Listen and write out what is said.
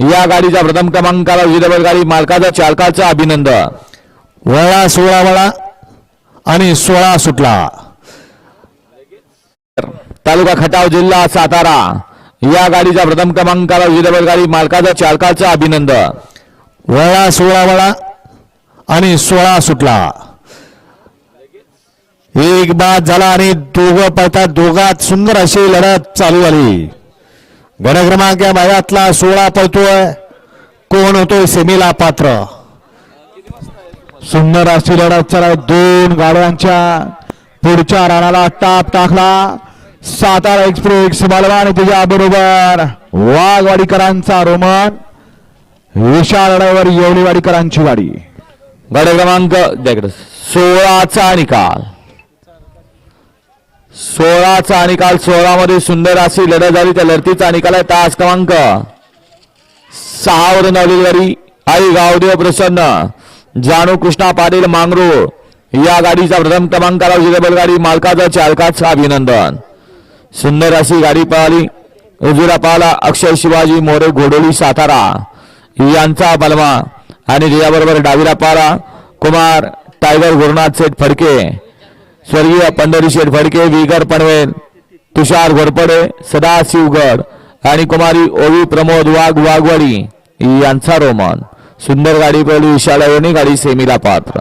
या गाडीचा प्रथम क्रमांकाला विजेता गाडी मालकाचा चालकाचं अभिनंदन। वळा 16 वळा आणि 16 सुटला। तालुका खटाव जिल्हा सातारा या गाडीचा प्रथम क्रमांकाला विजेता गाडी मालकाचा चालकाचं अभिनंदन। वळा 16 वळा आणि 16 सुटला। एक बाद झाला आणि दोघं पळतात, दोघात सुंदर अशी लढत चालू झाली। गट क्रमांक या भागातला 16 पळतोय, कोण होतोय सेमीला पात्र। सुंदर अशी लढत चालू, दोन गाड्यांच्या पुढच्या राणाला टाप टाकला। सातारा एक्सप्रेस बलवान आणि त्याच्या बरोबर वाघवाडीकरांचा रोमन, विशाल लढाईवर येवलीवाडीकरांची गाडी। गट क्रमांक 16चा निकाल 16 मध्ये सुंदर अशी लढत झाली। त्या लढतीचा निकाल आहे तास क्रमांक 6 वरून धावलेली गाडी आई गावदेव प्रसन्न जानू कृष्णा पाटील मांगरूळ या गाडीचा प्रथम क्रमांकाला विजेता गाडी मालकाचा चालकाचं अभिनंदन। सुंदर अशी गाडी पळाली। उजवीला पाहला अक्षय शिवाजी मोरे घोडोली सातारा यांचा बलमा आणि त्याच्याबरोबर डावीला पाहला कुमार टायगर गुरुनाथ शेठ फडके, स्वर्गीय पंढरी शेठ फडके, विगर पनवेल, तुषार घोरपडे, सदाशिवगड आणि कुमारी ओवी प्रमोद वाघवाडी यांचा रोमन। सुंदर गाडी पळली, विशाल गाडी सेमीला पात्र।